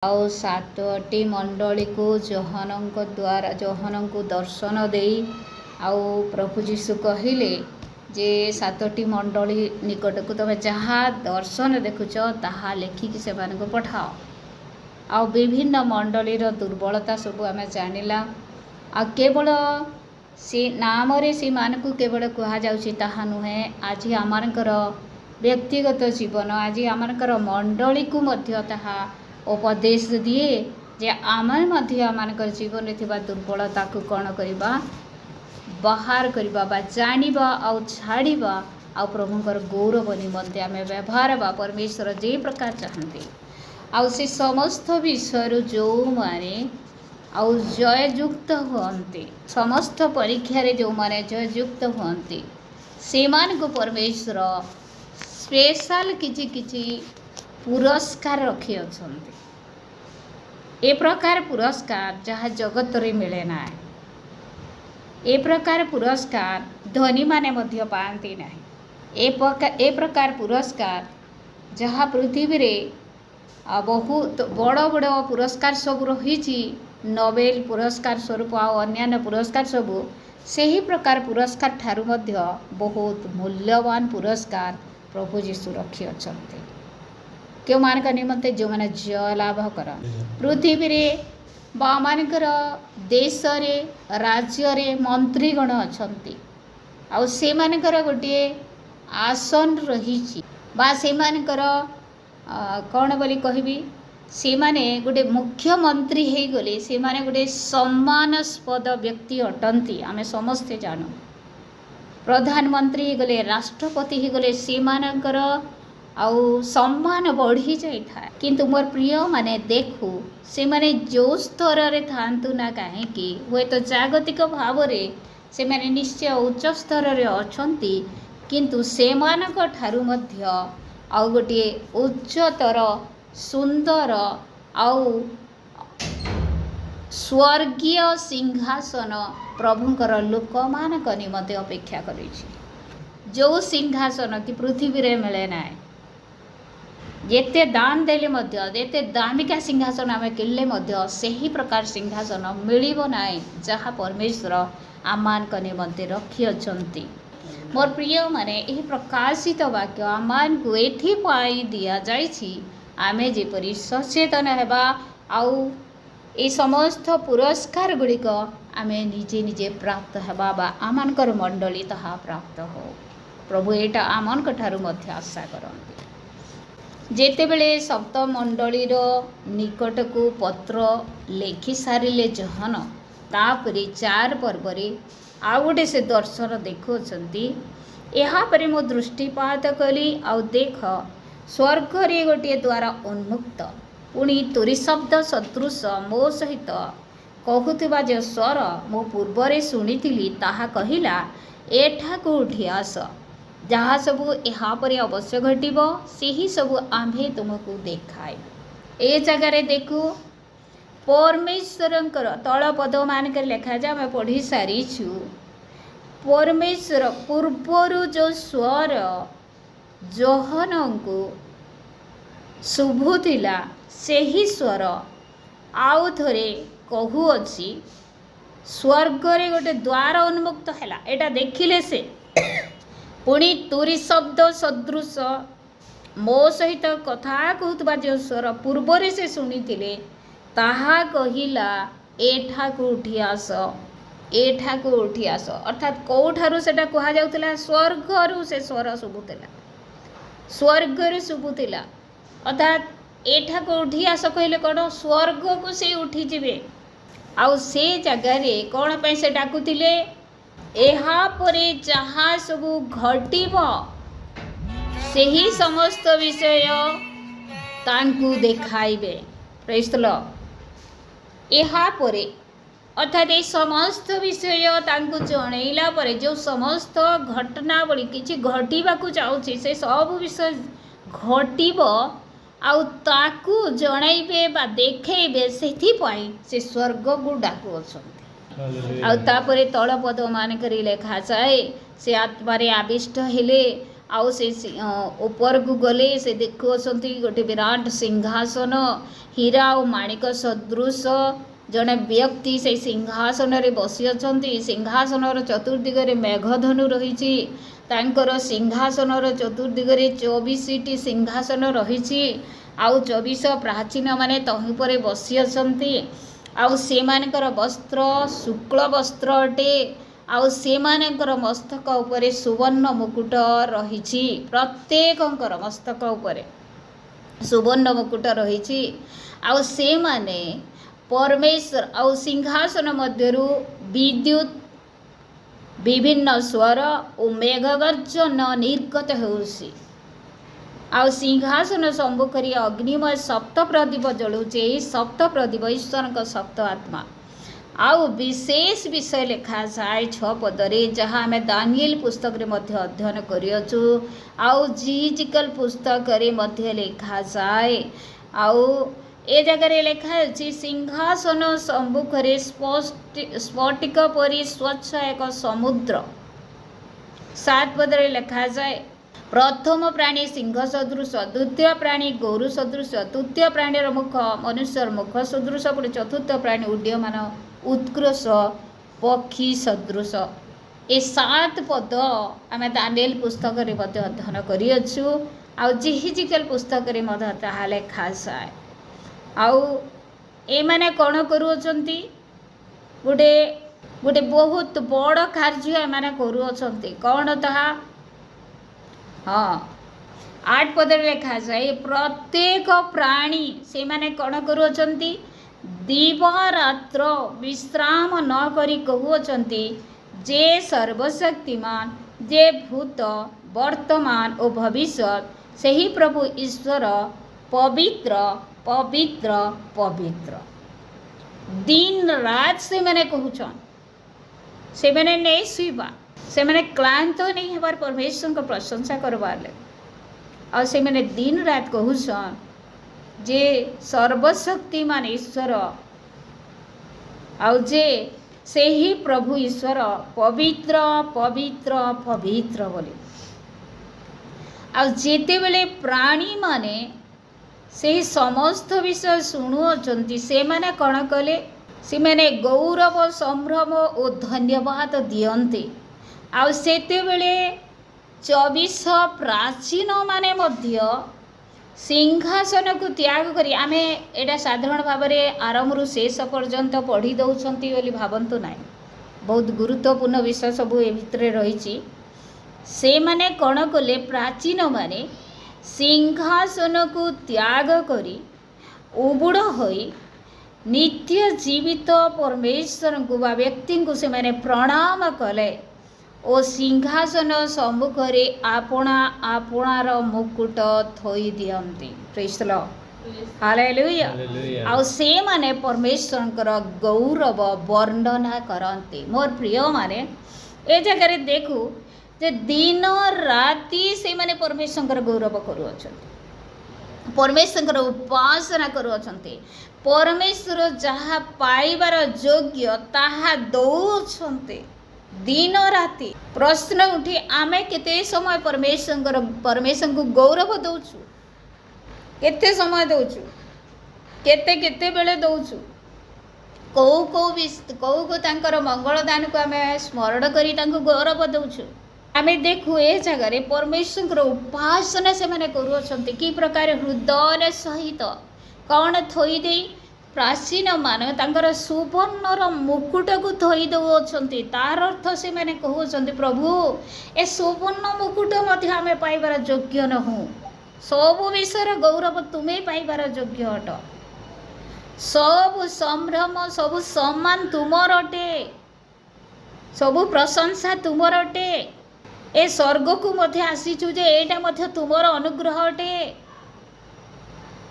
आउ सातटी मंडली को जोहन को दर्शन दे आउ प्रभु जीशु कहले जे सातटी मंडली निकट को तुम जहाँ दर्शन देखुच ताहा लेखिकी से पठाओ। आ विभिन्न मंडलीर दुर्बलता सब आम जानिला। आ केवल से नाम से मान को केवल कह नुहे आज आमर व्यक्तिगत जीवन आज आमर मंडली को मध्य ताहा उपदेश दिए जे आमर मध्य आमर जीवन में थिबा दुर्बलता को कौन करवा बाहर करवा बा जानिबा आउ छाड़िबा आउ प्रभुंकर गौरव निमंते आम व्यवहार बा परमेश्वर जे प्रकार चाहते आउ से समस्त विषय जो माने आउ जययुक्त हुअन्ते समस्त परीक्षा रे जो माने जययुक्त हुअन्ते से मान को परमेश्वर स्पेशल किछि किछि पुरस्कार रखी अछन्ते। ए प्रकार पुरस्कार जहाँ जगत रे मिले ना ए प्रकार पुरस्कार धनी माने मध्य पाती ना ए प्रकार पुरस्कार जहाँ पृथ्वी रे बहुत बड़ बड़ पुरस्कार सब रही नोबेल पुरस्कार स्वरूप अन्य पुरस्कार सब से ही प्रकार पुरस्कार ठारू मध्य बहुत मूल्यवान पुरस्कार प्रभु जीशु रखी अछन्ते क्यों मान का निमंते जो मैंने जय लाभ कर पृथ्वी रे मानकर देश रे राज्य रे मंत्रीगण अछन्ति आउ से मानकर गोटे आसन रही बा से मानकर कौन बोली कहबी से माने गोटे मुख्यमंत्री हे गले से माने गोटे सम्मानस्पद व्यक्ति अटंती आमे समस्ते जानू प्रधानमंत्री गले राष्ट्रपति ही गले से मानकर आउ सम्मान बढ़ी जाए किंतु मोर प्रिय माने देखू से माने जो स्तर रे थांतु ना कहीं हुए तो जागतिक भाव रे से माने निश्चय उच्च स्तर रे अछंती किंतु से मानक ठारू मध्य आउ गोटे उच्चतर सुंदर आउ स्वर्गीय सिंहासन प्रभुंकर लोक मानक निमते अपेक्षा करी जो सिंहासन कि पृथ्वी रे मिले ना जेते दान देले मध्य जेते दामिका सिंहासन आम किणले मध्य सही प्रकार सिंहासन मिलिबो नाई जहाँ परमेश्वर आमान निमंते रखी अछंती। मोर प्रिय माने यही प्रकाशित वाक्य आमान को एथि पाई दिया जाइछि आमे जेपरि सचेतन हेबा आउ ए समस्त पुरस्कार गुड़िक आमे निजे निजे प्राप्त हेबा बा आमानकर मंडली ताहा प्राप्त हो प्रभु एटा आमनक ठारू मध्य आशा करंती। जेते बेले सप्त मंडलीर निकट को पत्र लेखि सारिले जहन तापरे 4 पर्वरे आउ गोटे से दर्शन देखुंती यहाँ पर मो दृष्टिपात कली आउ देख स्वर्ग रे गोटे द्वारा उन्मुक्त पुणी तुरी शब्द सदृश मो सहित कहूथिबा जो स्वर मो पूर्वरे शुणिथिली ताहा कहिला एठा को उठी आस जहाँ सबू यहाँ पर अवश्य घटिबो सेही सबू आम्भे तुमको देखाए ए जगार देखू परमेश्वरंकर तल पद मान कर लेखा जा मैं पढ़ी सारी छु परमेश्वर पूर्वर जो स्वर जोहन को शुभुथिला सेही स्वर आउ थरे कहू अछि स्वर्ग रे गोटे द्वार उन्मुक्त हैला एटा देखिले से पुणी तुरी शब्द सदृश मो सहित कथा कहूथबा जो स्वर पूर्वरे से शुणिथिले ताहा कहिला एठा को उठी आस एठा को उठी आस अर्थात कौठारू सेटा कहा जाउतला स्वर्गरू से स्वर शुभुथिला स्वर्गरू शुभुथिला अर्थात एठा को उठी आस कहले कौन स्वर्ग को से उठी जिवे आउ से जगार कौन पे से डाकुथिले यहाँ परे जहाँ सबू घटिब सेही समस्त विषय तांकु देखाइबे प्रेज द लॉर्ड यहाँ परे अर्थात ये समस्त विषय तांकु जणैला परे जो समस्त घटनावली किछि घटिबाकु जाउछि से सब विषय घटिब आउ ताकु जणैबे बा देखेबे सेथि पई से स्वर्ग को डाकु अछन्ति आउ तापरे तल पद मान करी लेखा जाए से आत्मारे आविष्ट हेले आउ से ऊपर को गले से देखुअछंती गोटे विराट सिंहासन हीरा और माणिक सदृश जड़े व्यक्ति से सिंहासन रे बसी अछंती। सिंहासन चतुर्दिगरे मेघधनु रही। तांकर सिंहासन चतुर्दिगरे 24टी सिंहासन रही। आउ 24 प्राचीन माने तहि परे बसी अछंती। आउ सेमानकर वस्त्र शुक्ल वस्त्र अटे। आउ सेमानकर मस्तक उपरे सुवर्ण मुकुट रही। प्रत्येकंकर मस्तक उपरे सुवर्ण मुकुट रही। आउ से माने परमेश्वर आउ सिंहासन मध्यरु विद्युत विभिन्न स्वर और मेघगर्जन निर्गत होउसी। आउ सिंहासन सम्मुखरी अग्निमय सप्त प्रदीप जलुचे। सप्त प्रदीप ईश्वर सप्त आत्मा। आउ विशेष विषय लिखा जाए 6 पदरे जहाँ आम दानिएल पुस्तक रे मध्य अध्ययन करियछु। आउ जिजिकल पुस्तक रे मध्य लिखा जाए। आउ ए जगह लिखा है सिंहासन सम्मुखरे स्फटिक परी स्वच्छ एक समुद्र। 7 पदरे लिखा जाए प्रथम प्राणी सिंह सदृश, द्वितीय प्राणी गोरु सदृश, तृतीय प्राणी मुख मनुष्यर मुख सदृश, पुणी चतुर्थ प्राणी उड्डयमान उत्कृष्ट पक्षी सदृश। ए 7 पद आम दानिएल पुस्तक रे मध्य अध्ययन करियछु। आउ जिहिजिकल पुस्तक रे मध्य ताहा लेखा जाए। आउ ए माने कोन करूछंती गोटे गोटे बहुत बड़ कार्य ए माने करूछंती। कोन ताहा हाँ 8 पदरे लिखा जाए प्रत्येक प्राणी से माने कोन करूछंती दिवा रात्र विश्राम न करी कहूछंती जे सर्वशक्तिमान जे भूत वर्तमान और भविष्य सही प्रभु ईश्वर पवित्र पवित्र पवित्र। दिन रात से मैंने कहूछन से मैंने नहीं सुबा से मैंने क्लांत नहीं हबार परमेश्वर को प्रशंसा करवार ले। और से मैंने दिन रात कहूछन जे सर्वशक्तिमान ईश्वर आउ जे से ही प्रभु ईश्वर पवित्र पवित्र पवित्र बोले। आते बेले प्राणी माने से समस्त विषय शुणुअछंती से माने कण कले से माने गौरव संभ्रम और धन्यवाद दियंते। आउ सेते बेले 24 प्राचीन माने मध्य सिंहासन को त्याग करी आमे एटा साधारण भाव में आरंभ शेष पर्यंत पढ़ी दौरान बोली भावंतु ना। बहुत गुरुत्वपूर्ण विषय सब ए भितर रही। से माने कण कले प्राचीन माने सिंहासन को त्याग करी उबुड़ होई नित्य जीवित परमेश्वर को बा व्यक्ति को से माने प्रणाम कले ओ सिंहासन सम्मुखरे आपणा आपणार मुकुट थोई दियंती। Praise the lord hallelujah. आउ से माने परमेश्वर गौरव वर्णना करते। मोर प्रिय माने ए जगह देखू जे दिन राति से माने परमेश्वर गौरव करूछंती परमेश्वर उपासना करूछंती। परमेश्वर जहाँ पाइबार योग्य ताहा दौछंती दिन राति। प्रश्न उठी आमे केते समय परमेश्वर को गौरव दौछु केते समय दौछु केते केते बेले दौछु कौ तांकर मंगल दान को आमे स्मरण करी तांको गौरव दौछु। आमे देखू ए जगह परमेश्वर उपासना से माने करूछंती कि प्रकार हृदय सहित कौन थोई दे प्राचीन मान तांकर सुवर्णर मुकुट को थोई दौरान। तार अर्थ से मैंने कहते प्रभु ए सुवर्ण मुकुट मध्य आमे पाइबार योग्य नहूँ। सब विषय गौरव तुम्हें पाइबार योग्य अट। सब संभ्रम सब सम्मान तुमर अटे। सब प्रशंसा तुमर अटे। ए स्वर्ग को मध्य आसीचु जे एटा मध्य तुमर अनुग्रह अटे।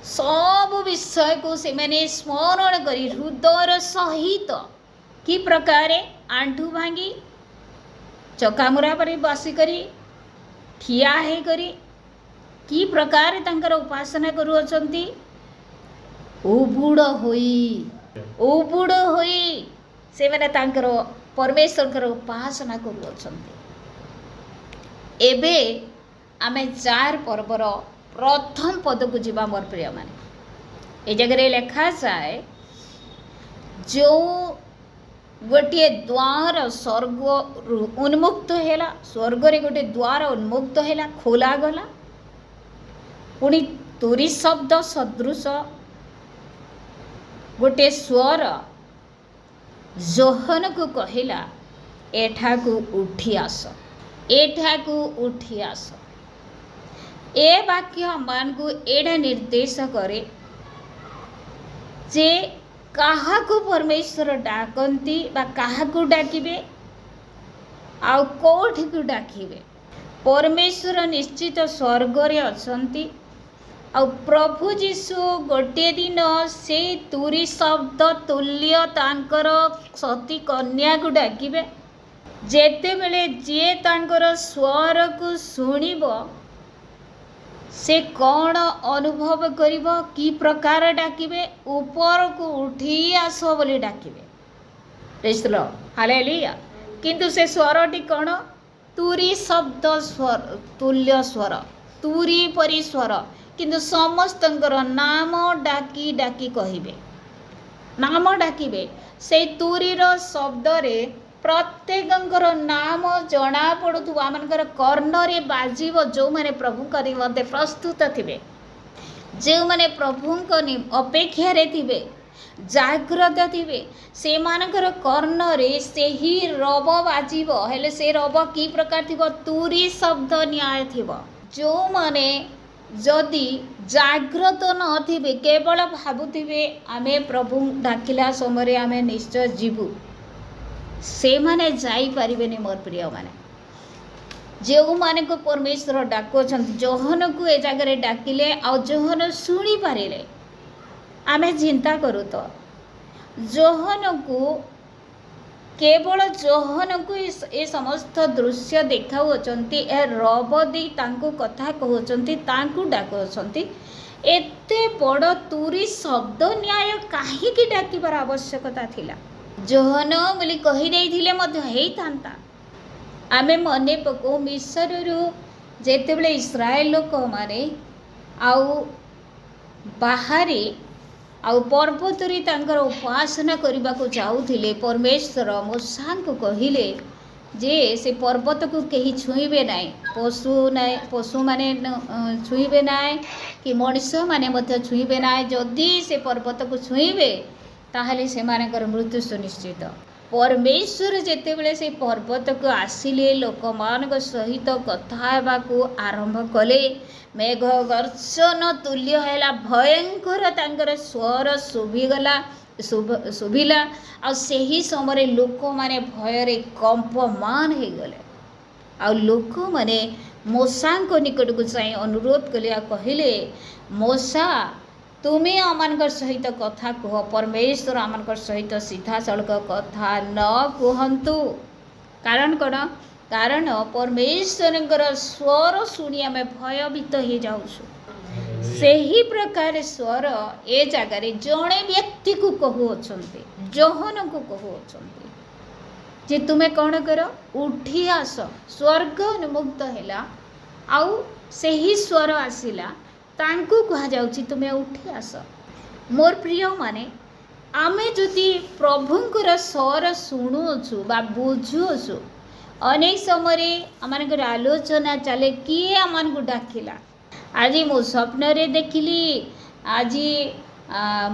सब विषय को से मैंने स्मरण करी हृदय सहित कि प्रकार आंठू भांगी चकामुरा पर बसी करी ठिया है करी कि प्रकार तांकर उपासना करूछंती उबुड़ होई से मैंने तांकर परमेश्वर उपासना करूछंती। एबे आमे 4 पर्वर प्रथम पद को जीवा मोर प्रिय माने ए जगह लिखा जाए जो गोटे द्वार स्वर्ग उन्मुक्त हैला स्वर्ग रे गोटे द्वार उन्मुक्त हैला खोला गला पुणी तुरी शब्द सदृश गोटे स्वर जोहन को कहला एठा को उठी आस एठा को उठी आस ए वाक्य मान को एडा निर्देश करे जे कहा को परमेश्वर डाकती बा कहा को डाकिबे आउ कोठी को डाकिबे परमेश्वर निश्चित स्वर्ग रे अछंती आउ प्रभु जीशु गोटे दिन से तुरी शब्द तुल्य तांकर सती कन्या को डाकिबे जेते बेले जे तांकर स्वर को सुनिबो से कौन अनुभव करिबो की प्रकार डाकिबे ऊपर को उठी आस बोली डाकिबे प्रेज द लॉर्ड हालेलुया किंतु से स्वरटी कौन तुरी शब्द स्वर तुल्य स्वर तुरी परी स्वर किंतु समस्तंकर नाम डाकी डाकी कहिबे नाम डाकिबे से तुरीर शब्द रे प्रत्येकंकर नाम जना पड़ुथुवा आमनकर कर्ण रे बाजिबो जो माने प्रभु करी मते प्रस्तुत थिबे जो माने प्रभु को अपेक्षा रे थिबे जागृत थिबे से मानकर कर्ण रे से ही रब बाजिबो हेले से रब की प्रकार थिबो तुरी शब्द न्याय थिबो जो माने जदि जागृत न थिबे केवल भाबुथिबे आमे प्रभु डाकिला समय आमे निश्चय जीवु से माने जाई पारिबेनी मोर प्रिय माने जो माने को परमेश्वर डाकोछन जोहन को ए जगह डाकिले आ जोहन सुनी पारिले आमे चिंता करू तो जोहन को केवल जोहन को ए समस्त दृश्य देखाउछंती ए रब दी तांको कथा कहउछंती तांको डाकोछंती एते बड़ तुरी शब्द न्याय काहे की डाकिबार आवश्यकता थिला जोहन बोली कही देइथिले मध्य हेई थांता आमे मने पको मिस्र रु जेतेबेले इस्राएल लोक माने आउ बाहरी आउ पर्वतरी तांकर उपासना करबा को जाउथिले परमेश्वर मूसा को कहिले जे से पर्वत को केही छुईबे नाई पशु माने छुईबे नाई कि मनुष्य माने मध्य छुईबे नाई जदि से पर्वत को छुईबे ताहले से मानकर मृत्यु सुनिश्चित परमेश्वर जेतेबेले से पर्वत को आसिले लोक मान सहित कथा को आरंभ कले मेघ गर्जन तुल्य हैला भयंकर तांकर स्वर शुभिगला शुभिला आ सेही समय लोक माने भय कंपमान हो गले आ लोक माने मूसा को निकट को जाई अनुरोध कले आ कहिले मूसा तुम्हें आमनकर सहित कथा कह परमेश्वर आमनकर सहित सीधा सड़क कथा न कहतु कारण कौन कारण परमेश्वर स्वर शुणी आम भयभीत हो जाऊँ से ही प्रकार स्वर ए जगार जड़े व्यक्ति को कहते जोहन को कहते जे तुम्हें कौन कर उठी आस स्वर्ग उन्मुक्त है आउ से ही स्वर आसिला तांकु कहा जाउची तुम्हें उठी आस मोर प्रिय माने आमे जदि प्रभुंकर स्वर शुणुछु बा बुझुछु अनेक समय आमनकर आलोचना चले किए आमन को डाकिला आज मो स्वप्न रे देखिली आज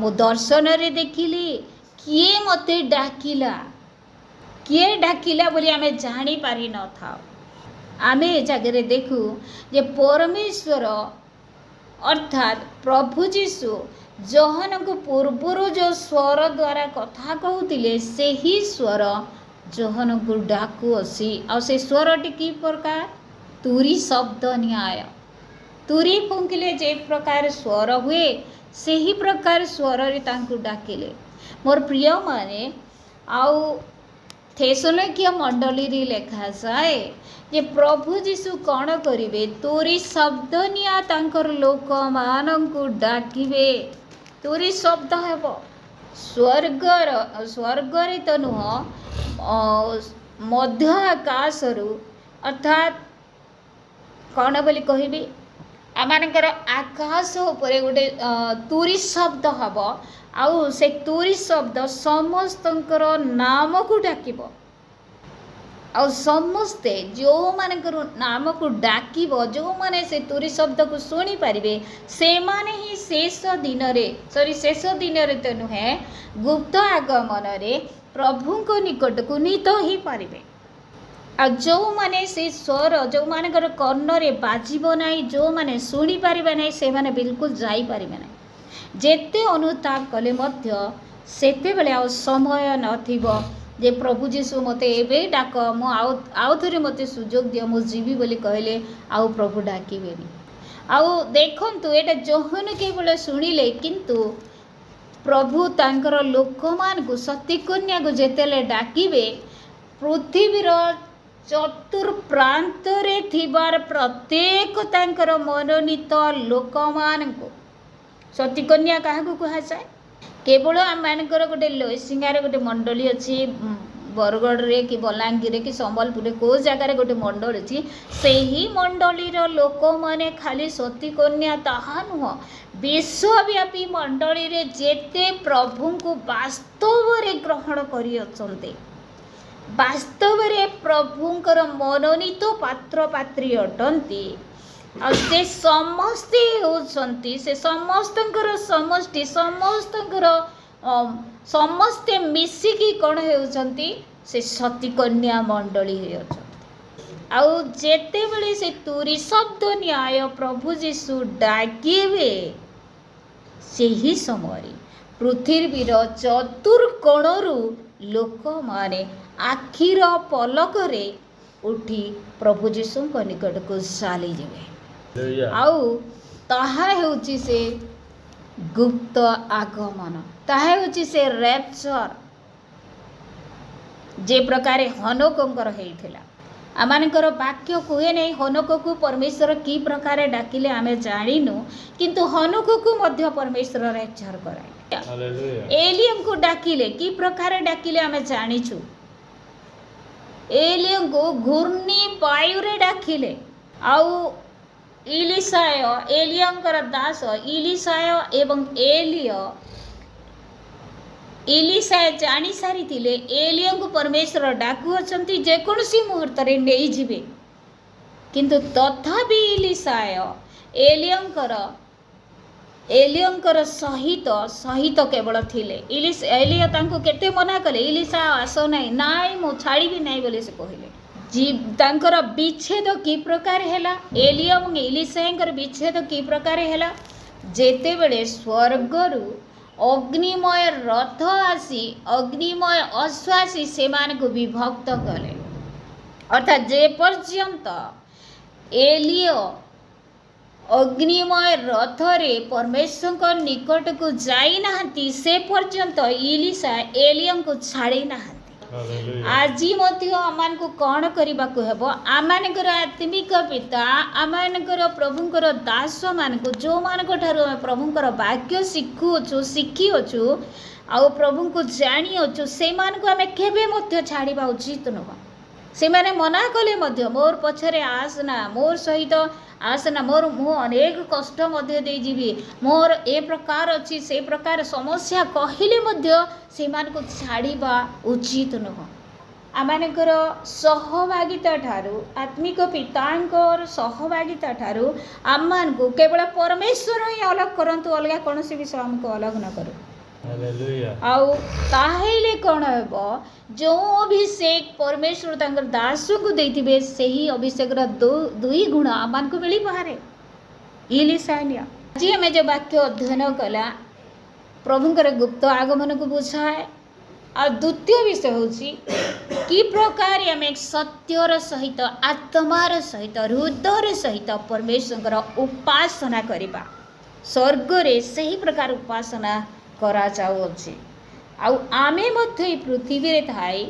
मो दर्शन रे देखिली किए मते डाकिला किए डाकिला बोली आमे जानी पारि न था आमे जगह देखू जे परमेश्वर अर्थात प्रभु जीशु जोहन को पूर्वर जो स्वर द्वारा कथा कहते से ही स्वर जोहन को डाकू असी आ से स्वरटी की प्रकार तुरी शब्द न्याय तुरी फुंकिले जे प्रकार स्वर हुए से ही प्रकार स्वर रे तांकु डाकिले मोर प्रिय माने आउ थेसलोनिके मंडली रे लेखा जाए जे प्रभु जीशु कौन करिवे तुरी शब्द निया तांकर लोक मानंकु डाकिवे तुरी शब्द हेबो स्वर्ग रे तो नुह मध्य आकाश रु अर्थात कौन बोली कहबी आमर आकाश उपरे गोटे तुरी शब्द हम आउ से तुरी शब्द समस्तंकर नाम को डाकिब आ समस्ते जो मानकर नाम को डाकिब जो माने से तुरी शब्द को शुणी पारे से माने ही शेष दिन शेष दिन तो नुहे गुप्त आगमन रे प्रभु को निकट को नीत ही पारे आ जो माने से स्वर जो मानकर कर्ण रे बाजिब नहीं जो माने शुणी पारे नहीं से माने बिल्कुल जाई पारे नहीं जेते अनुताप कले मध्य सेते बेले आ समय नथिबो जे प्रभु जीशु मते एबे डाक मु आउ थरे मते सुजोग दियो मु जीवी बोली कहले आउ प्रभु डाकिबेनी आउ देखंतु एटा जोहन केवल सुनिले किंतु प्रभु तांकर लोकमान को सती कन्या को जेतेले डाकिबे पृथ्वीर चतुर्प्रांत रे थिबार प्रत्येक तांकर मनोनीत लोकमान को सती कन्या काहा को कहा जाय केवल आम मानकर गोटे लोईसिंगार गोटे मंडली अच्छी बरगढ़ रे कि बलांगीर कि संबलपुर को जगार गोटे मंडल अच्छी से ही मंडलीर लोक माने खाली सती कन्या ताहा नुह विश्वव्यापी मंडली रे जेते प्रभु को वास्तव रे ग्रहण करी अछंते वास्तव रे प्रभुंकर मनोनीत पात्र पात्री अटंती से समस्ते होती से समस्तंकर समष्टि समस्तंकर समस्ते मिसिकी कौन होती से सती कन्या मंडली आउ जेते बेले से तुरी शब्द न्याय प्रभु जीशु डाकिबे से ही समय पृथ्वीर चतुर्कोणरू लोक माने आखिर पलक रे उठी प्रभु जीशु निकट को चाली जाए आउ ताहा हेउची से गुप्त आगमन ताहा हेउची से रैप्चर जे प्रकार हनोकर हेइथिला आमानकर वाक्य कहे नहीं हनोक को परमेश्वर की प्रकार डाकिले आमे जानिनु किंतु हनोक को मध्य परमेश्वर रैप्चर कराए एलियन को डाकिले की प्रकार डाकिले आमे जानिछु एलियन को घूर्णी वायु रे डाकिले आउ इलिसाय एलियंकर दास इलिसाय एवं इलिसाय जानी सारी थिले एलियन को परमेश्वर डाकू अछंती जेकोसी मुहूर्त रे नेई जिबे किंतु तथापि इलिसाय एलियंकर सहित केवल थिले एलिया तांको केते मना कले इलिसा आसो नाई मो छाड़ीबी नाई बोले से कहले तांकर विच्छेद की प्रकार हैला एलिया और इलिसायर विच्छेद की प्रकार हैला जेते बेले स्वर्गरु अग्निमय रथ आसी अग्निमय अश्व आसी से मान को विभक्त कले अर्थात जे पर्यंत एलिया अग्निमय रथ रे परमेश्वर निकट को जाई नाहंती से पर्यंत इलिसा एलिया को छाड़ी नाहंती आज आमान को कौन करने को हेबो आमानकर आत्मिक पिता आमानकर प्रभुंकर दास मान को जो मान प्रभुंकर वाक्य शिखीअछु आउ प्रभु को जानी अच्छु से मान को आमे केबे मध्य छाड़िबा उचित नुह से माने मना कले मध्य मोर पछरे आसना मोर सहित आसना मोर मु अनेक कष्ट मध्य दे जीवी मोर ए प्रकार अच्छी से प्रकार समस्या कहले मध्य से मान को छाड़िबा उचित नुह आमानकर सहभागिता ठारू आत्मिक पितांकर सहभागिता ठारू आमान को केवल परमेश्वर ही अलग करंतु अलग कौन से विषय हमको अलग न करू आउ ताहेले कौन हेबो जो अभिषेक परमेश्वर तांकर दास को देथिबे सेही अभिषेक रा दुई गुण आमान को मिली बाहरे इलिसानिया जी हमें जो वाक्य अध्ययन कला प्रभुंकर गुप्त आगमन को बुझाए आ द्वितीय विषय होची कि प्रकार आम सत्यर सहित आत्मार सहित हृदय सहित परमेश्वर उपासना करबा स्वर्ग रे सही प्रकार उपासना करा जाउछि आउ आमे मध्य पृथ्वी रे थाई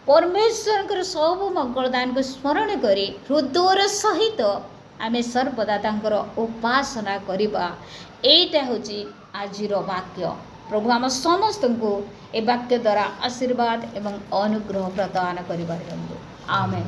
परमेश्वर सब मंगलदान को स्मरण करी हृदय सहित आमे सर्वदा तांकर उपासना करबा एटा होची आजिर वाक्य प्रभु आम समस्त को ए वाक्य द्वारा आशीर्वाद एवं अनुग्रह प्रदान करिबार आमेन।